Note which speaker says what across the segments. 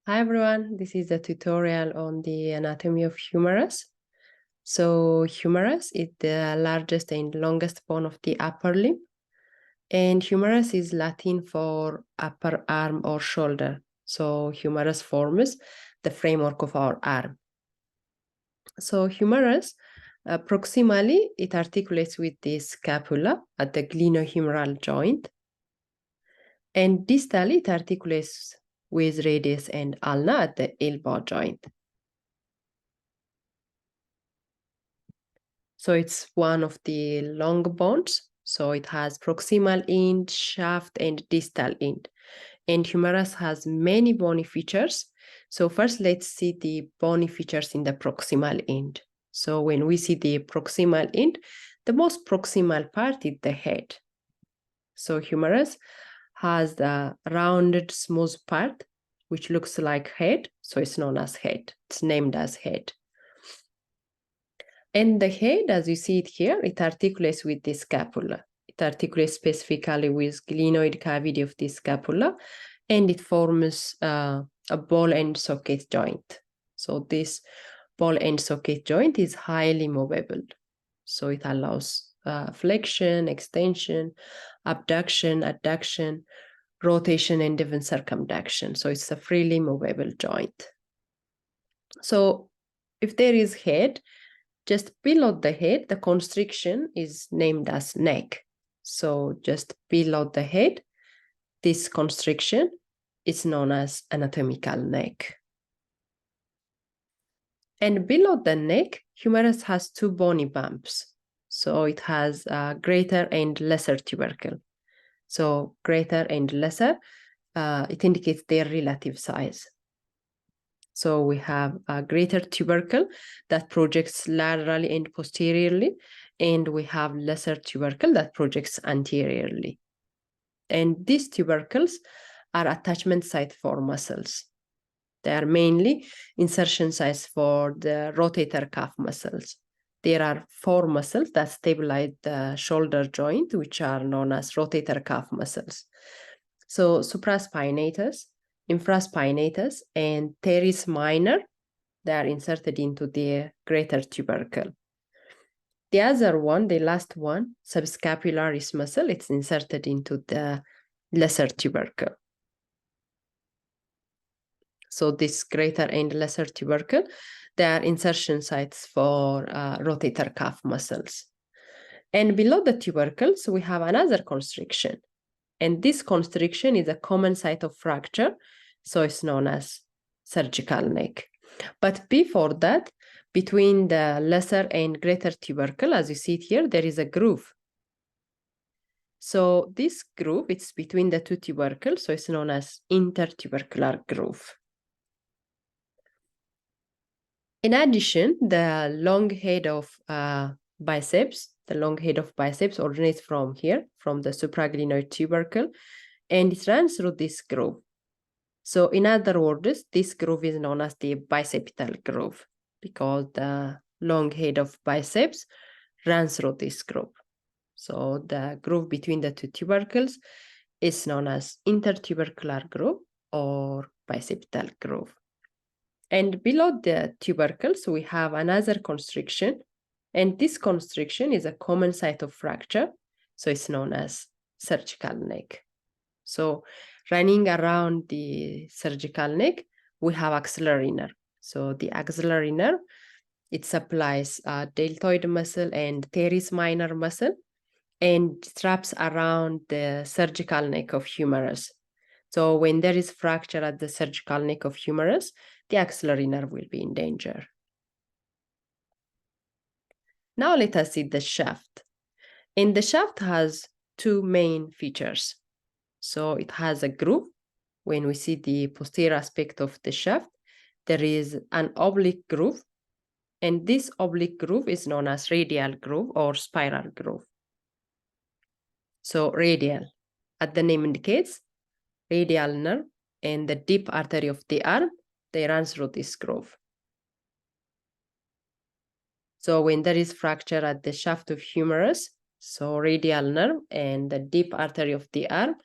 Speaker 1: Hi everyone, this is a tutorial on the anatomy of humerus. So humerus is the largest and longest bone of the upper limb, and humerus is Latin for upper arm or shoulder. So humerus forms the framework of our arm. So humerus, proximally, it articulates with the scapula at the glenohumeral joint, and distally it articulates with radius and ulna at the elbow joint. So it's one of the long bones. So it has proximal end, shaft, and distal end. And humerus has many bony features. So first, let's see the bony features in the proximal end. So when we see the proximal end, the most proximal part is the head. So humerus has the rounded, smooth part, which looks like head. So it's known as head. It's named as head. And the head, as you see it here, it articulates with the scapula. It articulates specifically with glenoid cavity of the scapula, and it forms a ball and socket joint. So this ball and socket joint is highly movable. So it allows flexion, extension, abduction, adduction, rotation, and even circumduction. So it's a freely movable joint. So if there is head, just below the head, the constriction is named as neck. So just below the head, this constriction is known as anatomical neck. And below the neck, humerus has two bony bumps. So it has a greater and lesser tubercle. So greater and lesser, it indicates their relative size. So we have a greater tubercle that projects laterally and posteriorly, and we have lesser tubercle that projects anteriorly. And these tubercles are attachment site for muscles. They are mainly insertion sites for the rotator cuff muscles. There are 4 muscles that stabilize the shoulder joint, which are known as rotator cuff muscles. So supraspinatus, infraspinatus, and teres minor, they are inserted into the greater tubercle. The other one, the last one, subscapularis muscle, it's inserted into the lesser tubercle. So this greater and lesser tubercle, they are insertion sites for rotator cuff muscles. And below the tubercles, we have another constriction. And this constriction is a common site of fracture, so it's known as surgical neck. But before that, between the lesser and greater tubercle, as you see it here, there is a groove. So this groove, it's between the two tubercles, so it's known as intertubercular groove. In addition, the long head of biceps, originates from here, from the supraglenoid tubercle, and it runs through this groove. So in other words, this groove is known as the bicipital groove because the long head of biceps runs through this groove. So the groove between the two tubercles is known as intertubercular groove or bicipital groove. And below the tubercles, we have another constriction, and this constriction is a common site of fracture, so it's known as surgical neck. So running around the surgical neck, we have axillary nerve. So the axillary nerve, it supplies deltoid muscle and teres minor muscle, and straps around the surgical neck of humerus. So when there is fracture at the surgical neck of humerus, the axillary nerve will be in danger. Now let us see the shaft. And the shaft has 2 main features. So it has a groove. When we see the posterior aspect of the shaft, there is an oblique groove. And this oblique groove is known as radial groove or spiral groove. So radial, as the name indicates, radial nerve and the deep artery of the arm, they run through this groove. So when there is fracture at the shaft of humerus, so radial nerve and the deep artery of the arm,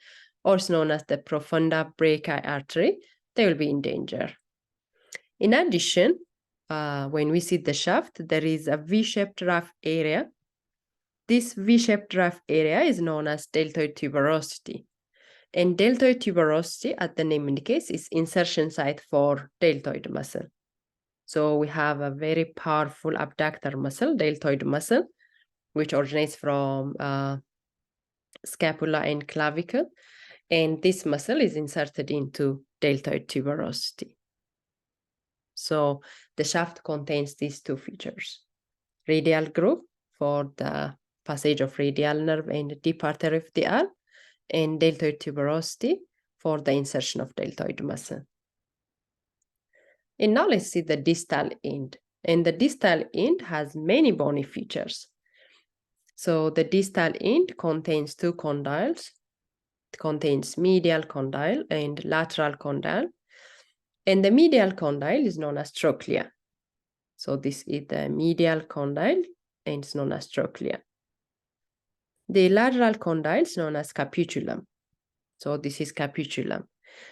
Speaker 1: also known as the profunda brachii artery, they will be in danger. In addition, when we see the shaft, there is a V-shaped rough area. This V-shaped rough area is known as deltoid tuberosity. And deltoid tuberosity, as the name indicates, is insertion site for deltoid muscle. So we have a very powerful abductor muscle, deltoid muscle, which originates from scapula and clavicle. And this muscle is inserted into deltoid tuberosity. So the shaft contains these two features: radial groove for the passage of radial nerve and deep artery of the arm, and deltoid tuberosity for the insertion of deltoid muscle. And now let's see the distal end. And the distal end has many bony features. So the distal end contains two condyles. It contains medial condyle and lateral condyle. And the medial condyle is known as trochlea. So this is the medial condyle, and it's known as trochlea. The lateral condyle is known as capitulum. So this is capitulum.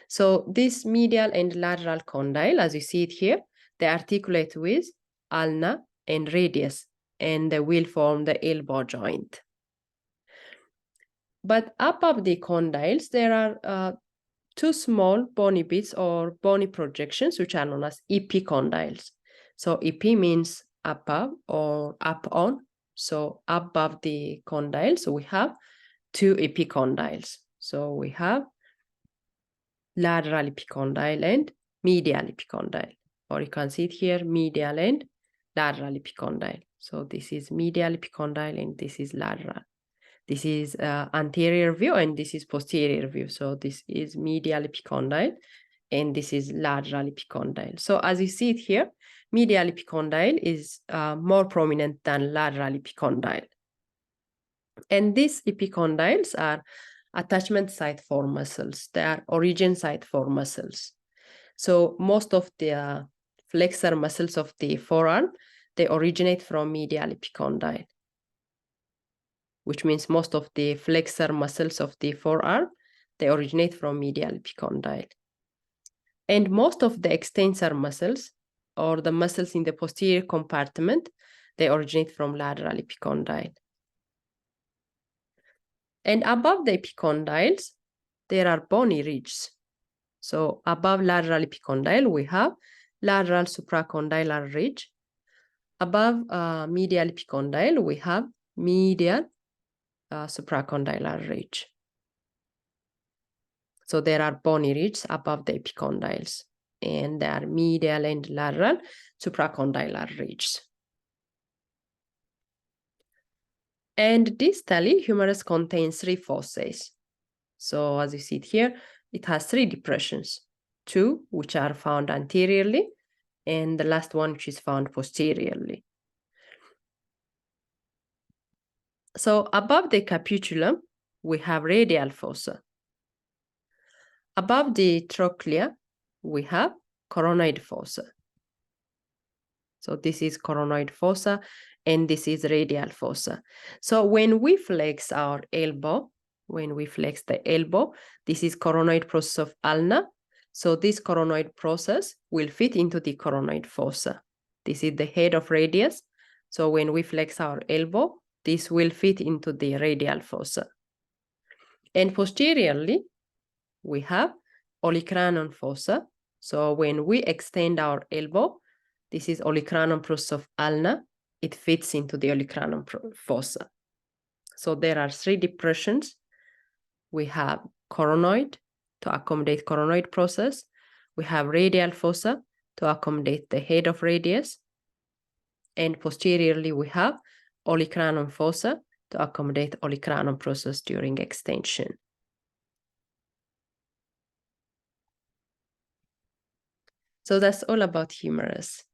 Speaker 1: So this medial and lateral condyle, as you see it here, they articulate with ulna and radius, and they will form the elbow joint. But above the condyles, there are two small bony bits or bony projections, which are known as epicondyles. So EP means above or up on. So above the condyles, we have two epicondyles. So we have lateral epicondyle and medial epicondyle, or you can see it here, medial and lateral epicondyle. So this is medial epicondyle and this is lateral. This is anterior view and this is posterior view. So this is medial epicondyle and this is lateral epicondyle. So as you see it here, medial epicondyle is more prominent than lateral epicondyle. And these epicondyles are attachment site for muscles. They are origin site for muscles. So most of the flexor muscles of the forearm, they originate from medial epicondyle, which means most of the flexor muscles of the forearm, they originate from medial epicondyle. And most of the extensor muscles, or the muscles in the posterior compartment, they originate from lateral epicondyle. And above the epicondyles, there are bony ridges. So above lateral epicondyle, we have lateral supracondylar ridge. Above medial epicondyle, we have medial supracondylar ridge. So there are bony ridges above the epicondyles, and there are medial and lateral supracondylar ridges. And distally, humerus contains three fossae. So as you see it here, it has three depressions, two which are found anteriorly, and the last one which is found posteriorly. So above the capitulum, we have radial fossa. Above the trochlea, we have coronoid fossa. So this is coronoid fossa, and this is radial fossa. So when we flex our elbow, this is coronoid process of ulna. So this coronoid process will fit into the coronoid fossa. This is the head of radius. So when we flex our elbow, this will fit into the radial fossa. And posteriorly, we have olecranon fossa. So when we extend our elbow, this is olecranon process of ulna. It fits into the olecranon fossa. So there are three depressions. We have coronoid to accommodate coronoid process. We have radial fossa to accommodate the head of radius. And posteriorly, we have olecranon fossa to accommodate olecranon process during extension. So that's all about humerus.